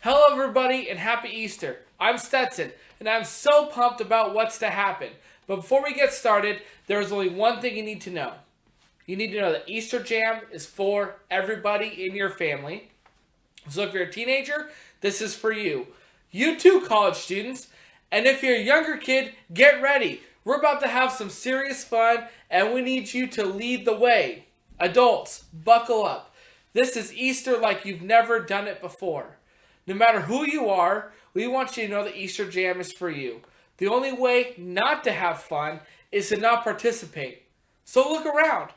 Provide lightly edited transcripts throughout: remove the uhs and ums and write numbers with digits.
Hello, everybody, and happy Easter. I'm Stetson, and I'm so pumped about what's to happen. But before we get started, there's only one thing you need to know. You need to know that Easter Jam is for everybody in your family. So if you're a teenager, this is for you. You too, college students. And if you're a younger kid, get ready. We're about to have some serious fun, and we need you to lead the way. Adults, buckle up. This is Easter like you've never done it before. No matter who you are, we want you to know that Easter Jam is for you. The only way not to have fun is to not participate. So look around.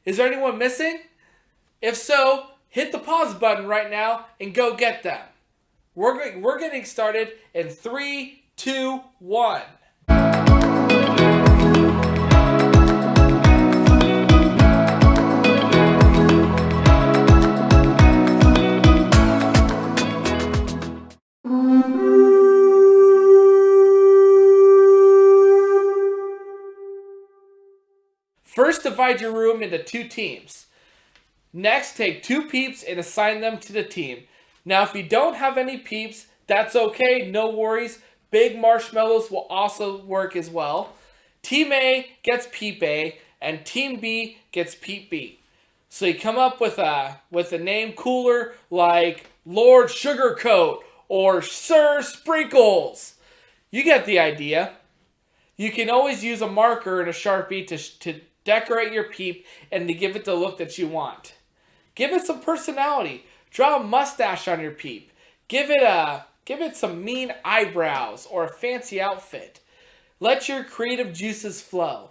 Is there anyone missing? If so, hit the pause button right now and go get them. We're getting started in 3, 2, 1. First, divide your room into 2 teams. Next, take 2 peeps and assign them to the team. Now, if you don't have any peeps, that's okay, no worries. Big marshmallows will also work as well. Team A gets peep A, and Team B gets peep B. So you come up with a name cooler like Lord Sugarcoat or Sir Sprinkles. You get the idea. You can always use a marker and a Sharpie to decorate your peep and to give it the look that you want. Give it some personality. Draw a mustache on your peep. Give it some mean eyebrows or a fancy outfit. Let your creative juices flow.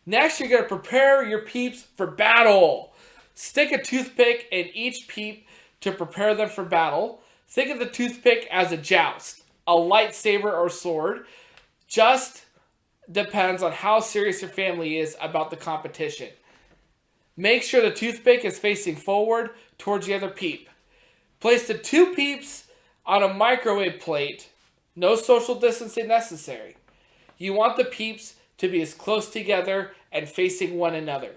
Next, you're going to prepare your peeps for battle. Stick a toothpick in each peep to prepare them for battle. Think of the toothpick as a joust, a lightsaber or sword. Just depends on how serious your family is about the competition. Make sure the toothpick is facing forward towards the other peep. Place the 2 peeps on a microwave plate. No social distancing necessary. You want the peeps to be as close together and facing one another.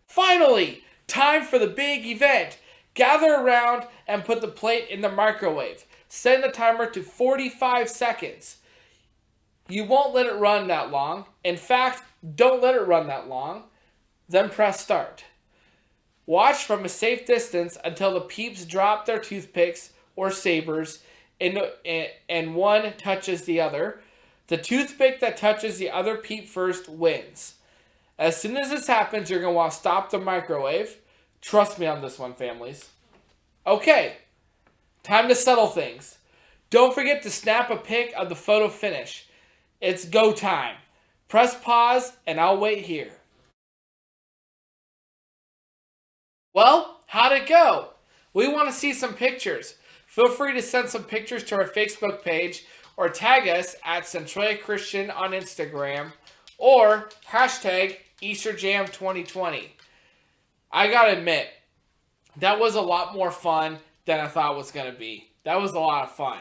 Finally, time for the big event. Gather around and put the plate in the microwave. Set the timer to 45 seconds. You won't let it run that long. In fact, don't let it run that long. Then press start. Watch from a safe distance until the peeps drop their toothpicks or sabers and one touches the other. The toothpick that touches the other peep first wins. As soon as this happens, you're going to want to stop the microwave. Trust me on this one, families. Okay, time to settle things. Don't forget to snap a pic of the photo finish. It's go time. Press pause and I'll wait here. Well, how'd it go? We want to see some pictures. Feel free to send some pictures to our Facebook page or tag us at Centralia Christian on Instagram or hashtag EasterJam2020. I gotta admit, that was a lot more fun than I thought it was going to be. That was a lot of fun.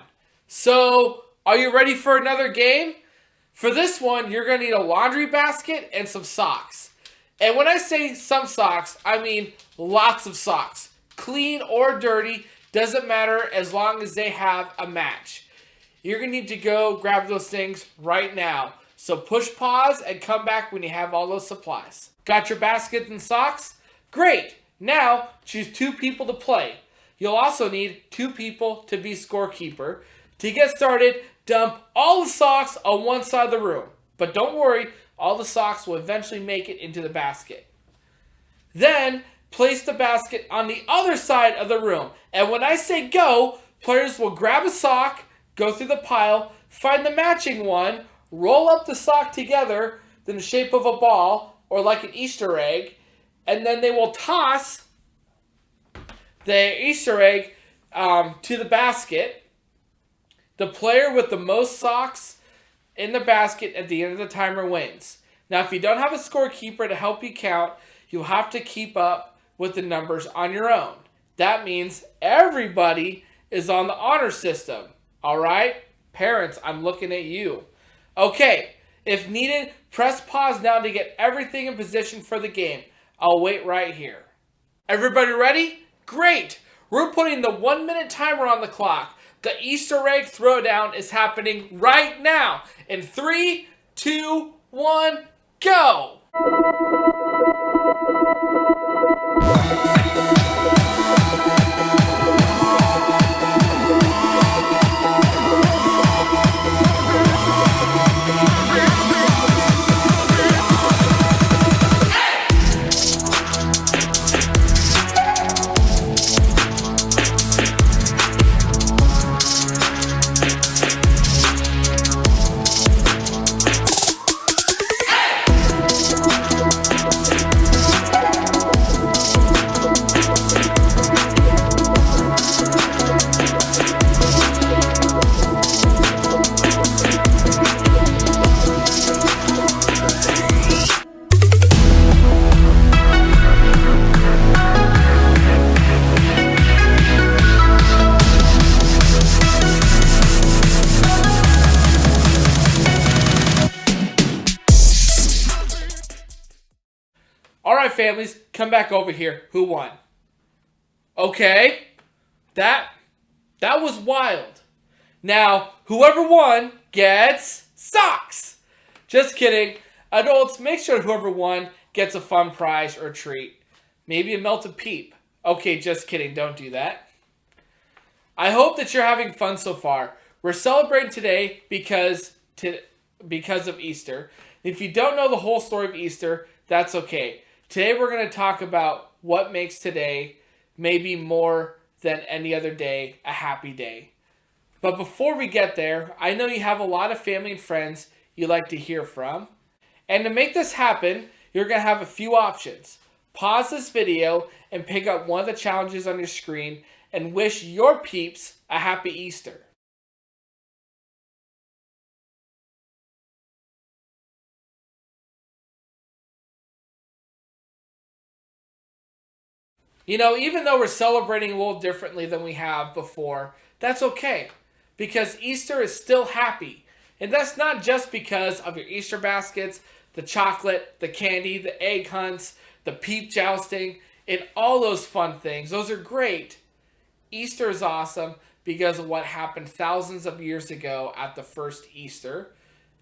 So, are you ready for another game? For this one, you're going to need a laundry basket and some socks. And when I say some socks, I mean lots of socks. Clean or dirty, doesn't matter as long as they have a match. You're going to need to go grab those things right now. So push pause and come back when you have all those supplies. Got your basket and socks? Great! Now, choose 2 people to play. You'll also need 2 people to be scorekeeper. To get started, dump all the socks on one side of the room. But don't worry, all the socks will eventually make it into the basket. Then, place the basket on the other side of the room. And when I say go, players will grab a sock, go through the pile, find the matching one, roll up the sock together in the shape of a ball or like an Easter egg, and then they will toss the Easter egg to the basket. The player with the most socks in the basket at the end of the timer wins. Now, if you don't have a scorekeeper to help you count, you'll have to keep up with the numbers on your own. That means everybody is on the honor system. All right? Parents, I'm looking at you. Okay, if needed, press pause now to get everything in position for the game. I'll wait right here. Everybody ready? Great! We're putting the 1-minute timer on the clock. The Easter egg throwdown is happening right now. In 3, 2, 1, go! Alright, families, come back over here. Who won? Okay, that was wild. Now, whoever won gets socks. Just kidding. Adults, make sure whoever won gets a fun prize or treat. Maybe a melted peep. Okay, just kidding. Don't do that. I hope that you're having fun so far. We're celebrating today because of Easter. If you don't know the whole story of Easter, that's okay. Today we're going to talk about what makes today, maybe more than any other day, a happy day. But before we get there, I know you have a lot of family and friends you like to hear from. And to make this happen, you're going to have a few options. Pause this video and pick up one of the challenges on your screen and wish your peeps a happy Easter. You know, even though we're celebrating a little differently than we have before, that's okay. Because Easter is still happy. And that's not just because of your Easter baskets, the chocolate, the candy, the egg hunts, the peep jousting, and all those fun things. Those are great. Easter is awesome because of what happened thousands of years ago at the first Easter.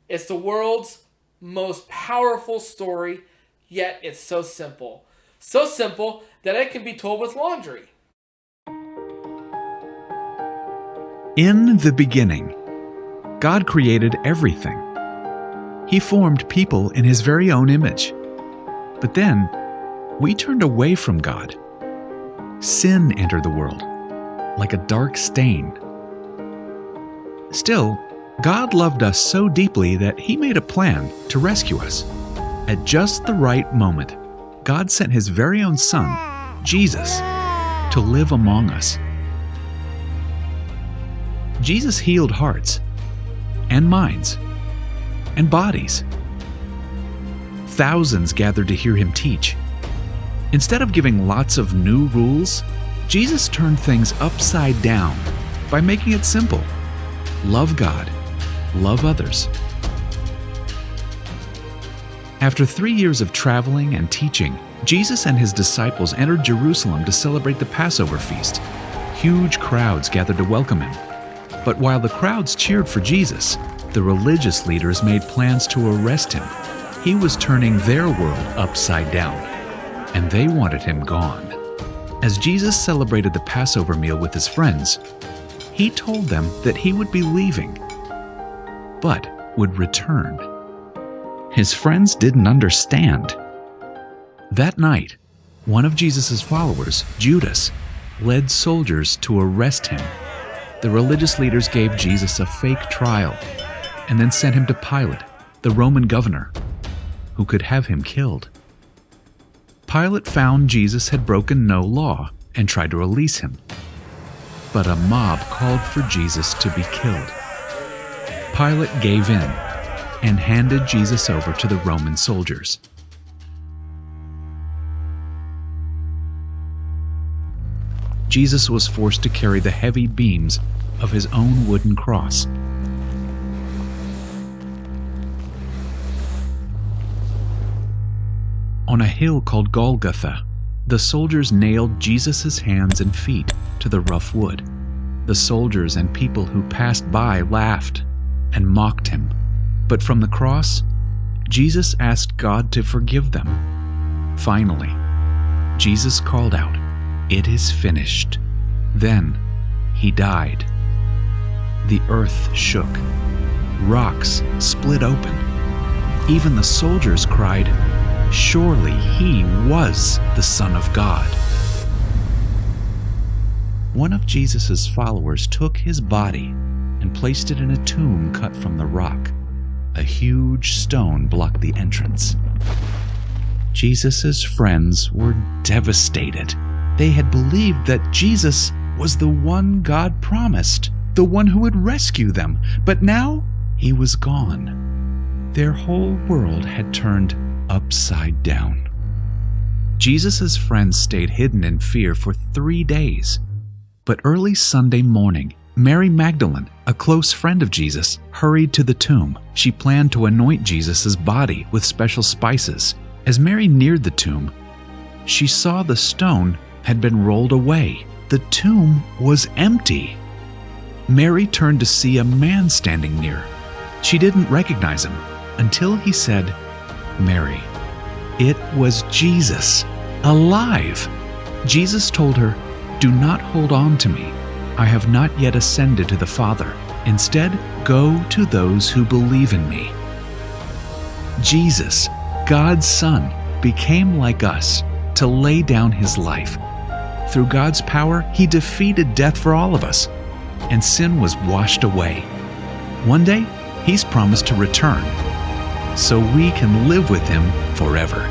It's the world's most powerful story, yet it's so simple. So simple that it can be told with laundry. In the beginning, God created everything. He formed people in His very own image. But then, we turned away from God. Sin entered the world, like a dark stain. Still, God loved us so deeply that He made a plan to rescue us. At just the right moment, God sent His very own Son, Jesus, to live among us. Jesus healed hearts and minds and bodies. Thousands gathered to hear Him teach. Instead of giving lots of new rules, Jesus turned things upside down by making it simple. Love God, love others. After 3 years of traveling and teaching, Jesus and His disciples entered Jerusalem to celebrate the Passover feast. Huge crowds gathered to welcome Him. But while the crowds cheered for Jesus, the religious leaders made plans to arrest Him. He was turning their world upside down, and they wanted Him gone. As Jesus celebrated the Passover meal with His friends, He told them that He would be leaving, but would return. His friends didn't understand. That night, one of Jesus' followers, Judas, led soldiers to arrest Him. The religious leaders gave Jesus a fake trial and then sent Him to Pilate, the Roman governor, who could have Him killed. Pilate found Jesus had broken no law and tried to release Him. But a mob called for Jesus to be killed. Pilate gave in and handed Jesus over to the Roman soldiers. Jesus was forced to carry the heavy beams of His own wooden cross. On a hill called Golgotha, the soldiers nailed Jesus' hands and feet to the rough wood. The soldiers and people who passed by laughed and mocked him. But from the cross, Jesus asked God to forgive them. Finally, Jesus called out, "It is finished." Then he died. The earth shook. Rocks split open. Even the soldiers cried, "Surely he was the Son of God." One of Jesus' followers took his body and placed it in a tomb cut from the rock. A huge stone blocked the entrance. Jesus' friends were devastated. They had believed that Jesus was the one God promised, the one who would rescue them, but now he was gone. Their whole world had turned upside down. Jesus' friends stayed hidden in fear for 3 days. But early Sunday morning, Mary Magdalene, a close friend of Jesus, hurried to the tomb. She planned to anoint Jesus' body with special spices. As Mary neared the tomb, she saw the stone had been rolled away. The tomb was empty. Mary turned to see a man standing near. She didn't recognize him until he said, "Mary." It was Jesus, alive. Jesus told her, "Do not hold on to me. I have not yet ascended to the Father. Instead, go to those who believe in me." Jesus, God's Son, became like us to lay down his life. Through God's power, he defeated death for all of us, and sin was washed away. One day, he's promised to return, so we can live with him forever.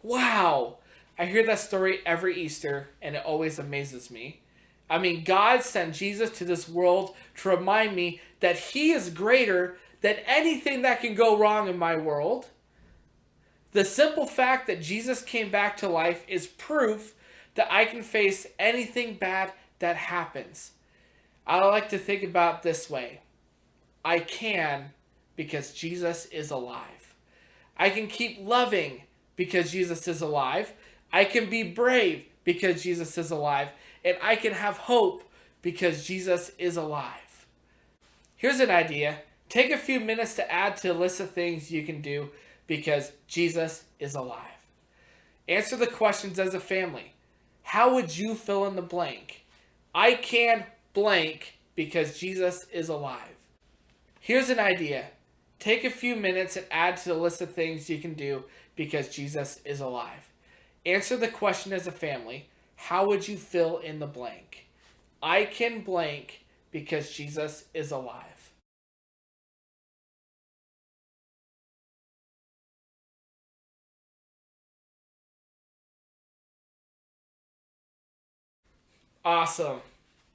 Wow! I hear that story every Easter, and it always amazes me. I mean, God sent Jesus to this world to remind me that he is greater than anything that can go wrong in my world. The simple fact that Jesus came back to life is proof that I can face anything bad that happens. I like to think about it this way. I can because Jesus is alive. I can keep loving because Jesus is alive. I can be brave because Jesus is alive. And I can have hope because Jesus is alive. Here's an idea. Take a few minutes to add to a list of things you can do because Jesus is alive. Answer the questions as a family. How would you fill in the blank? I can blank because Jesus is alive. Here's an idea. Take a few minutes and add to the list of things you can do because Jesus is alive. Answer the question as a family. How would you fill in the blank? I can blank because Jesus is alive. Awesome.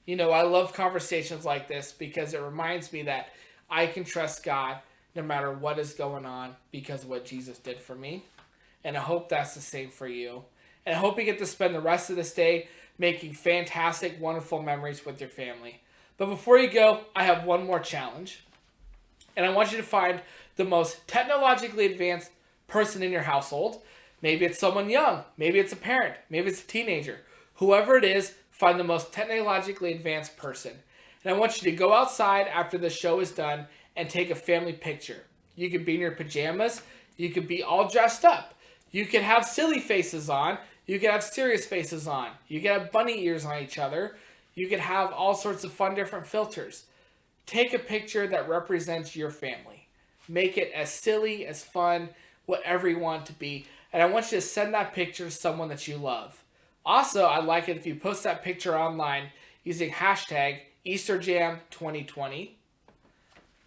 You know, I love conversations like this because it reminds me that I can trust God no matter what is going on because of what Jesus did for me. And I hope that's the same for you. And I hope you get to spend the rest of this day making fantastic, wonderful memories with your family. But before you go, I have one more challenge. And I want you to find the most technologically advanced person in your household. Maybe it's someone young. Maybe it's a parent. Maybe it's a teenager. Whoever it is, find the most technologically advanced person. And I want you to go outside after the show is done and take a family picture. You could be in your pajamas. You could be all dressed up. You could have silly faces on. You could have serious faces on. You could have bunny ears on each other. You could have all sorts of fun different filters. Take a picture that represents your family. Make it as silly, as fun, whatever you want it to be. And I want you to send that picture to someone that you love. Also, I'd like it if you post that picture online using hashtag EasterJam2020.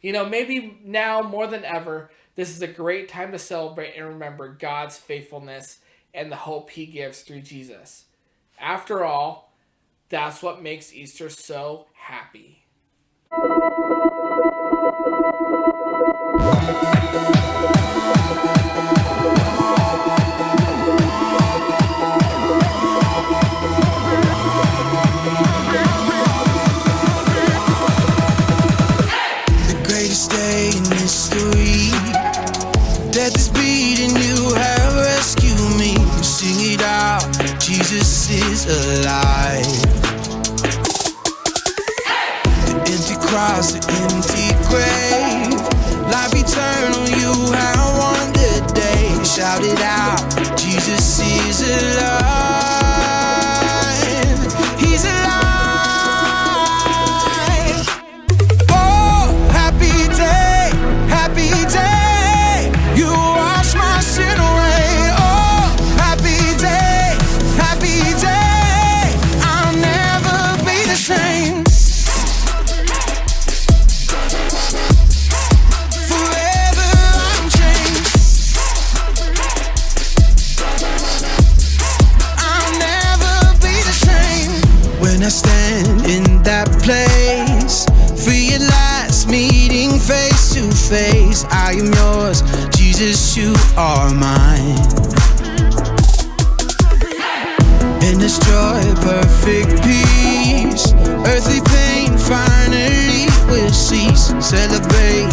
You know, maybe now more than ever, this is a great time to celebrate and remember God's faithfulness and the hope he gives through Jesus. After all, that's what makes Easter so happy. The greatest day in history. Death is I am yours. Jesus, you are mine. In this joy, perfect peace, earthly pain finally will cease. Celebrate